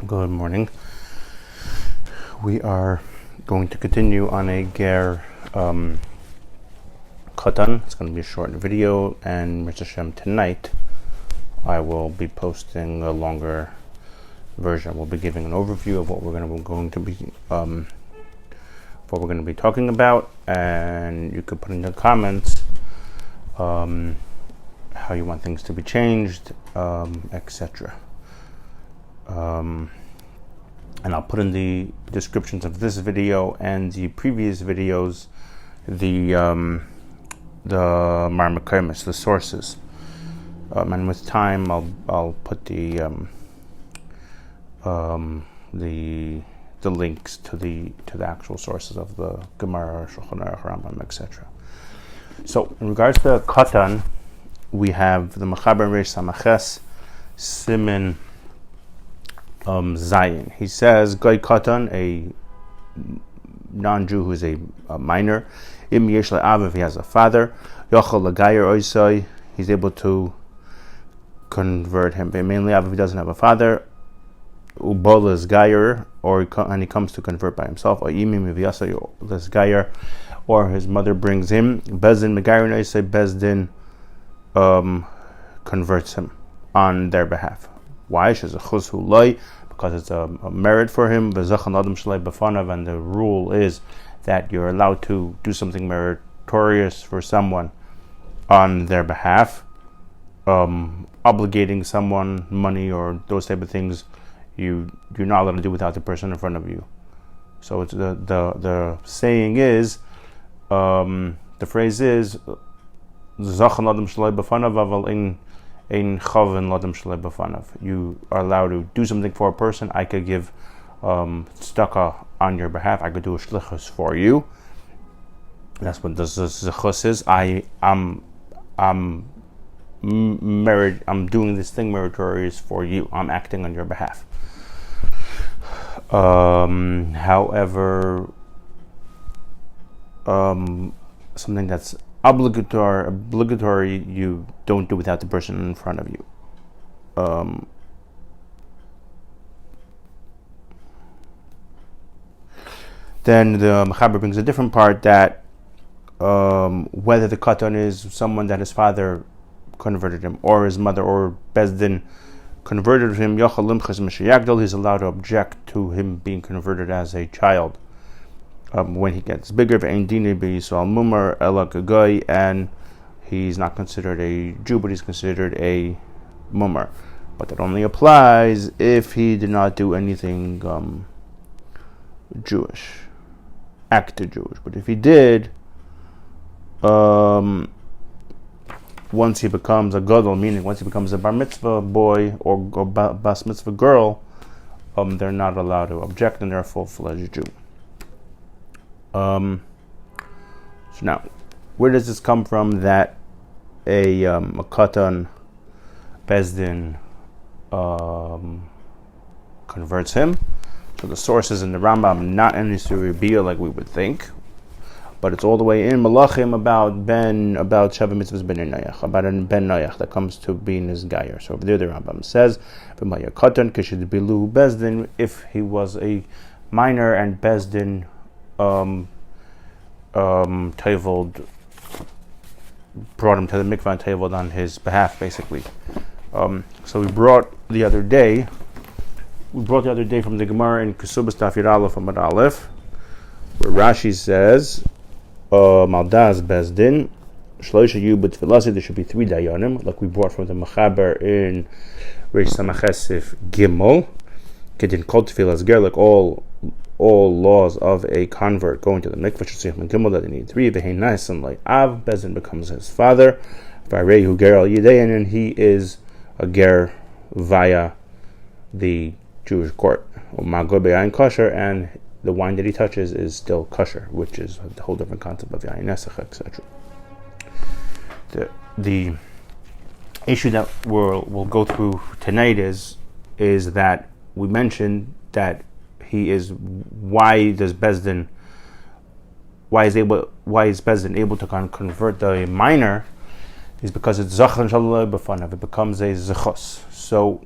Good morning. We are going to continue on a ger katan. It's going to be a short video, and Mr. Shem, tonight I will be posting a longer version. We'll be giving an overview of what we're going to be talking about, and you could put in the comments how you want things to be changed, etc. And I'll put in the descriptions of this video and the previous videos the marmakimis, the sources, and with time I'll put the links to the actual sources of the Gemara, Shulchan Aruch, Rambam, etc. So in regards to katan, we have the Mechaber Reish Samaches Simin Zayin. He says, Goy Katan, a non-Jew who is a minor, Im Yesh Le'av, if he has a father, Yochel L'gayer Oisoi, he's able to convert him. Mainly, if he doesn't have a father, Ubol is Gayer, and he comes to convert by himself, or Imim Vivyasa is Gayer, or his mother brings him, Bezdin Megayer Oisoi, Bezdin converts him on their behalf. Why? Because it's a merit for him. And the rule is that you're allowed to do something meritorious for someone on their behalf. Obligating someone money or those type of things, you're not allowed to do without the person in front of you. So it's the saying is, the phrase is, you are allowed to do something for a person. I could give tzedakah on your behalf. I could do a shlichus for you. That's what the zechus is. I'm doing this thing meritorious for you. I'm acting on your behalf. However, something that's obligatory, you don't do without the person in front of you. Then the Mechaber brings a different part that whether the katan is someone that his father converted him, or his mother, or Bezdin converted him, he's allowed to object to him being converted as a child. When he gets bigger, and he's not considered a Jew, but he's considered a mumar. But that only applies if he did not do anything Jewish, acted Jewish. But if he did, once he becomes a gadol, meaning once he becomes a bar mitzvah boy or bas mitzvah girl, they're not allowed to object, and they're a full-fledged Jew. So now, where does this come from that a katan Bezdin converts him? So the source is in the Rambam, not in the Suribiyah like we would think, but it's all the way in Mלכים about Sheva Mitzvahs Ben Noach, about a Ben Noach that comes to being his Gayer. So over there the Rambam says, V'maya katan kishid bilu Bezdin, if he was a minor and Bezdin taveled, brought him to the mikvah and taveled on his behalf, basically. So we brought the other day from the Gemara in Kutubos Daf Yud Aleph Amud Aleph, where Rashi says, Maldaz Bezdin, Shloisha Yu B'Tfilasi, there should be 3 dayanim, like we brought from the Mechaber in Reish Samachesif Gimel, Kedin Kol Tfilas Ger, like all laws of a convert going to the mikvah, that they need 3. Ve'hein na'asim le'av, Bezdin becomes his father. V'arehu ger al yidein, and he is a ger via the Jewish court. U'ma'go be'ayin kosher, and the wine that he touches is still kosher, which is a whole different concept of yayin nesach, etc. The issue that we'll go through tonight is that we mentioned that he is, why is Bezdin able to convert the minor, is because it's Zachar Shalom B'fanav. It becomes a Zechus. So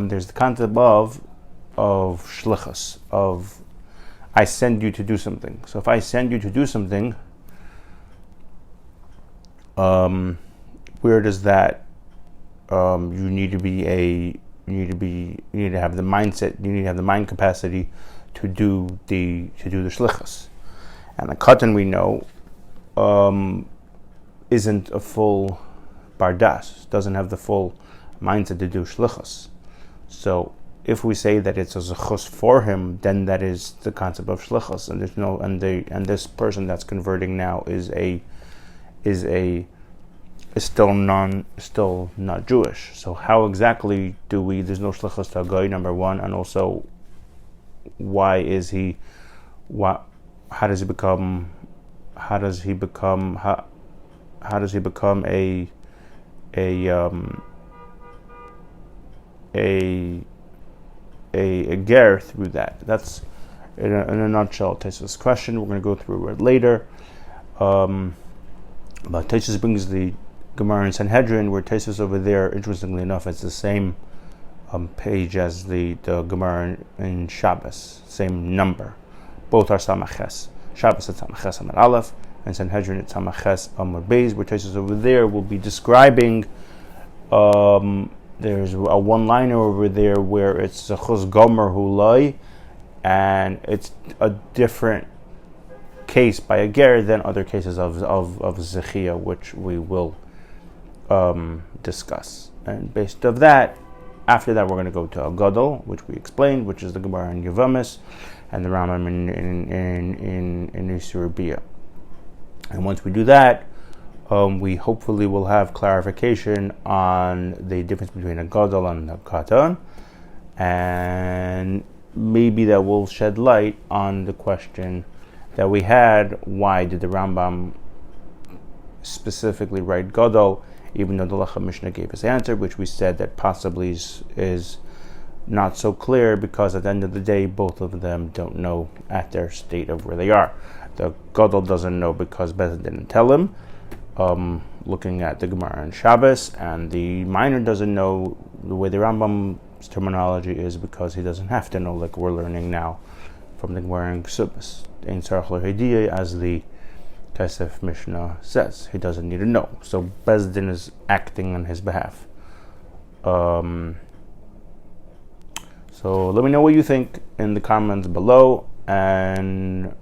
there's the concept of shlichus, of I send you to do something. So if I send you to do something, where does that? You need to have the mindset. You need to have the mind capacity to do the shlichus. And the katan, we know, isn't a full bardas, doesn't have the full mindset to do shlichus. So if we say that it's a zechus for him, then that is the concept of shlichus, and there's no and this person that's converting now is still not Jewish. So how exactly do we? There's no shlichus to a goy, number one, and also why is he? How does he become a ger through that? That's in a nutshell Tosfos' question. We're going to go through it later. But Tosfos brings the Gemara in Sanhedrin, where Tosfos over there, interestingly enough, it's the same page as the Gemara in Shabbos, same number. Both are Samaches. Shabbos it's Samaches Amud Aleph, and Sanhedrin it's Samaches Amud Beis, where Tosfos over there will be describing. There's a one-liner over there where it's Zechus Gomer Hulai, and it's a different case by a ger than other cases of Zechia, which we will discuss. And based of that, after that, we're going to go to a Gadol, which we explained, which is the Gemara in Yevamis, and the Rambam in Isur Bia. And once we do that, we hopefully will have clarification on the difference between a Gadol and a Katan, and maybe that will shed light on the question that we had: why did the Rambam specifically write Gadol, even though the Lechem Mishnah gave us the answer, which we said that possibly is not so clear, because at the end of the day, both of them don't know at their state of where they are. The Gadol doesn't know because Bezin didn't tell him, looking at the Gemara in Shabbos, and the minor doesn't know the way the Rambam's terminology is because he doesn't have to know, like we're learning now from the Gemara in K'subas. Ein tzarich l'hidiyah, as the Tosfos Mishnah says, he doesn't need to know. So Bezdin is acting on his behalf. So let me know what you think in the comments below, and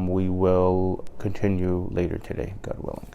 we will continue later today, God willing.